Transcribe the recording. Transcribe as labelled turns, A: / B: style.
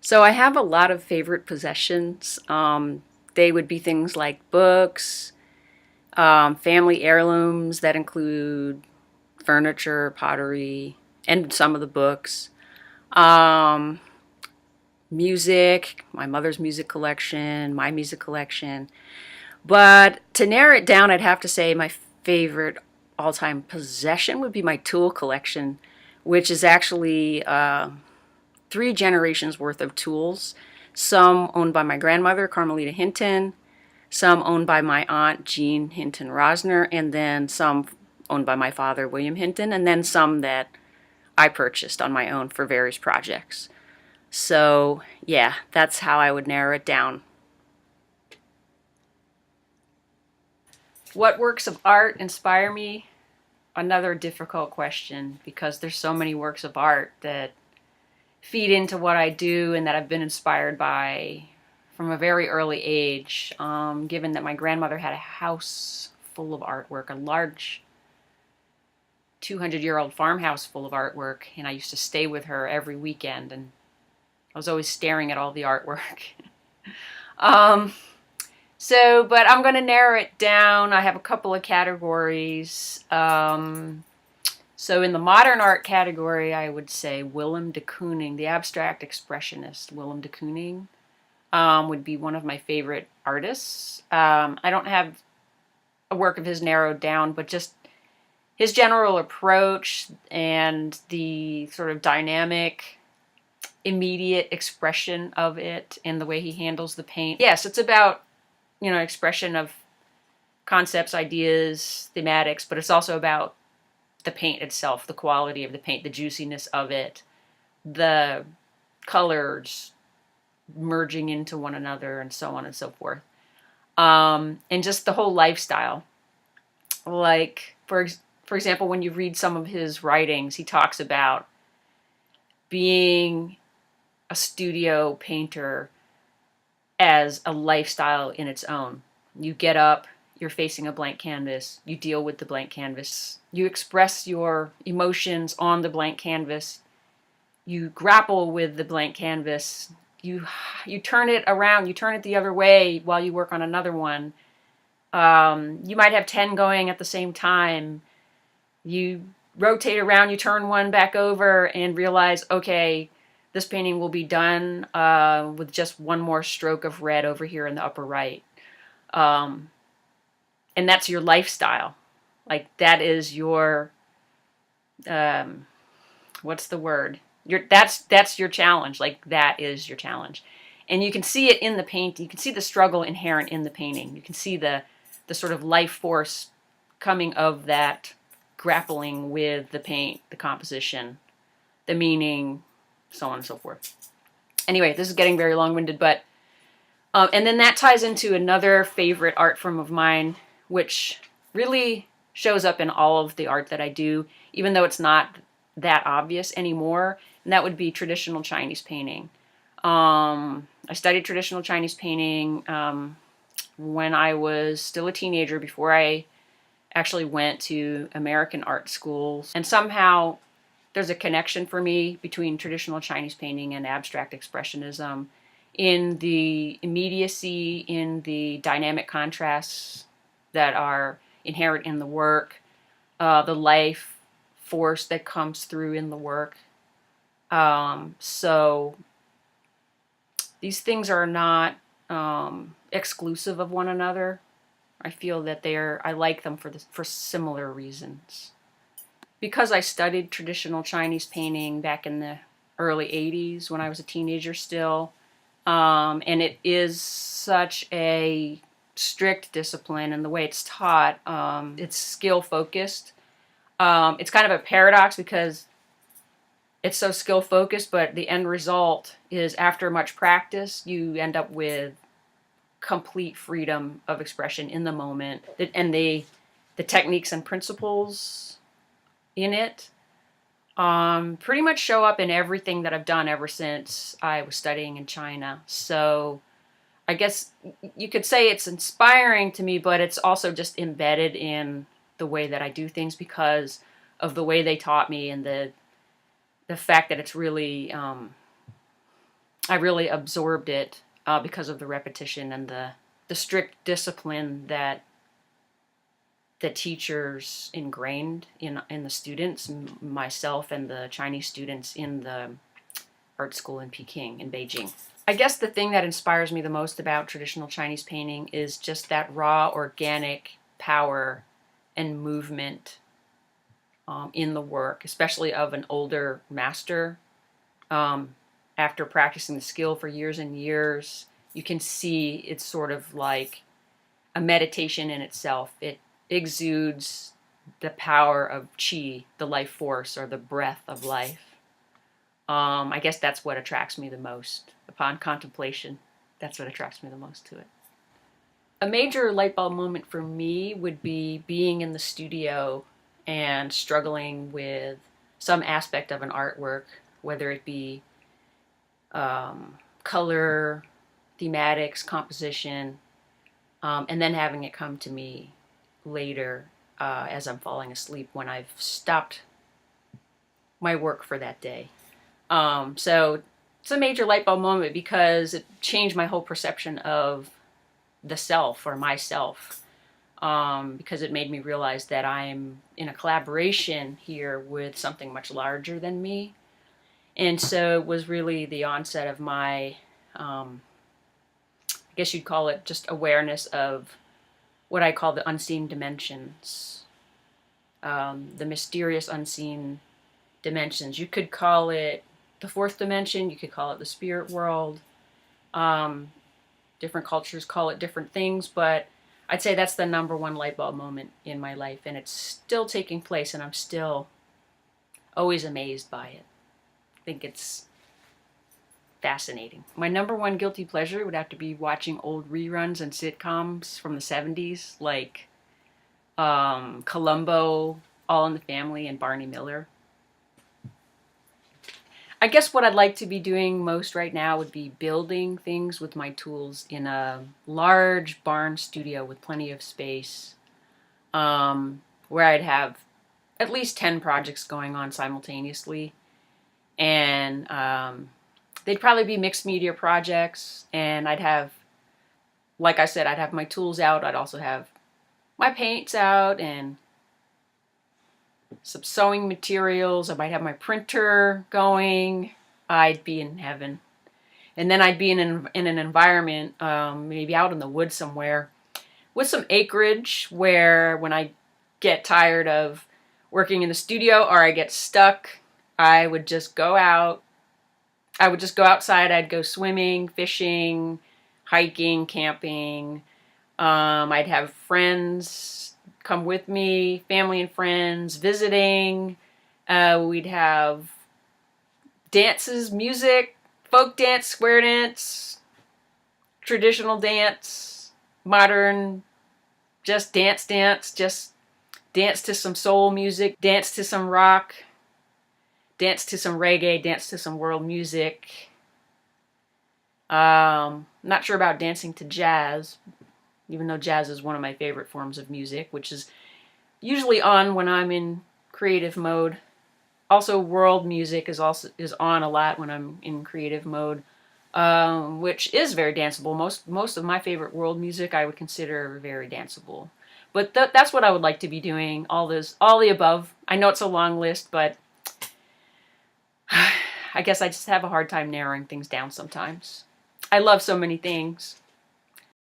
A: So I have a lot of favorite possessions. They would be things like books, family heirlooms that include furniture, pottery, and some of the books. Um, Music, my mother's music collection, my music collection. But to narrow it down, I'd have to say my favorite all time possession would be my tool collection, which is actually three generations worth of tools. Some owned by my grandmother, Carmelita Hinton, some owned by my aunt, Jean Hinton Rosner, and then some owned by my father, William Hinton, and then some that I purchased on my own for various projects. So, yeah, that's how I would narrow it down. What works of art inspire me? Another difficult question because there's so many works of art that feed into what I do and that I've been inspired by from a very early age. Given that my grandmother had a house full of artwork, a large 200-year-old farmhouse full of artwork, and I used to stay with her every weekend, and I was always staring at all the artwork. um, but I'm going to narrow it down. I have a couple of categories. So in the modern art category, I would say Willem de Kooning, the abstract expressionist Willem de Kooning, would be one of my favorite artists. I don't have a work of his narrowed down, but just his general approach and the sort of dynamic, immediate expression of it and the way he handles the paint. Yes, it's about, expression of concepts, ideas, thematics, but it's also about the paint itself, the quality of the paint, the juiciness of it, the colors merging into one another, and so on and so forth. And just the whole lifestyle. Like, for example, when you read some of his writings, he talks about being a studio painter as a lifestyle in its own. You get up, you're facing a blank canvas, you deal with the blank canvas, you express your emotions on the blank canvas, you grapple with the blank canvas, you turn it around, you turn it the other way while you work on another one. You might have 10 going at the same time. You rotate around, you turn one back over and realize, okay, this painting will be done with just one more stroke of red over here in the upper right. And that's your lifestyle. Like, that is your, what's the word? That's your challenge. Like, that is your challenge. And you can see it in the paint. You can see the struggle inherent in the painting. You can see the sort of life force coming of that grappling with the paint, the composition, the meaning, so on and so forth. Anyway, this is getting very long-winded, but and then that ties into another favorite art form of mine, which really shows up in all of the art that I do, even though it's not that obvious anymore, and that would be traditional Chinese painting. I studied traditional Chinese painting when I was still a teenager, before I actually went to American art schools, and somehow there's a connection for me between traditional Chinese painting and abstract expressionism in the immediacy, in the dynamic contrasts that are inherent in the work, the life force that comes through in the work. So these things are not exclusive of one another. I feel that I like them for similar reasons. Because I studied traditional Chinese painting back in the early 80s when I was a teenager still, and it is such a strict discipline in the way it's taught. It's skill focused. It's kind of a paradox because it's so skill focused, but the end result is, after much practice, you end up with complete freedom of expression in the moment, and the techniques and principles in it pretty much show up in everything that I've done ever since I was studying in China. So I guess you could say it's inspiring to me, but it's also just embedded in the way that I do things because of the way they taught me, and the fact that it's really I really absorbed it because of the repetition and the strict discipline that the teachers ingrained in the students, myself and the Chinese students in the art school in Peking, in Beijing. I guess the thing that inspires me the most about traditional Chinese painting is just that raw, organic power and movement in the work, especially of an older master. After practicing the skill for years and years, you can see it's sort of like a meditation in itself. It exudes the power of qi, the life force, or the breath of life. I guess that's what attracts me the most. Upon contemplation, that's what attracts me the most to it. A major light bulb moment for me would be being in the studio and struggling with some aspect of an artwork, whether it be color, thematics, composition, and then having it come to me later as I'm falling asleep when I've stopped my work for that day. So it's a major light bulb moment because it changed my whole perception of the self or myself, because it made me realize that I'm in a collaboration here with something much larger than me. And so it was really the onset of my, I guess you'd call it just awareness of what I call the unseen dimensions, the mysterious unseen dimensions. You could call it the fourth dimension, you could call it the spirit world. Different cultures call it different things, but I'd say that's the number one light bulb moment in my life, and it's still taking place, and I'm still always amazed by it. I think it's fascinating. My number one guilty pleasure would have to be watching old reruns and sitcoms from the 70s, like Columbo, All in the Family, and Barney Miller. I guess what I'd like to be doing most right now would be building things with my tools in a large barn studio with plenty of space, where I'd have at least 10 projects going on simultaneously. And they'd probably be mixed media projects, and I'd have, like I said, I'd have my tools out. I'd also have my paints out and some sewing materials. I might have my printer going. I'd be in heaven. And then I'd be in an environment, maybe out in the woods somewhere, with some acreage where when I get tired of working in the studio or I get stuck, I would just go out. I would just go outside. I'd go swimming, fishing, hiking, camping. I'd have friends come with me, family and friends, visiting. We'd have dances, music, folk dance, square dance, traditional dance, modern, just dance, just dance to some soul music, dance to some rock, dance to some reggae, dance to some world music. Not sure about dancing to jazz, even though jazz is one of my favorite forms of music, which is usually on when I'm in creative mode. Also, world music is on a lot when I'm in creative mode, which is very danceable. Most of my favorite world music I would consider very danceable. But that's what I would like to be doing. All the above. I know it's a long list, but I guess I just have a hard time narrowing things down sometimes. I love so many things.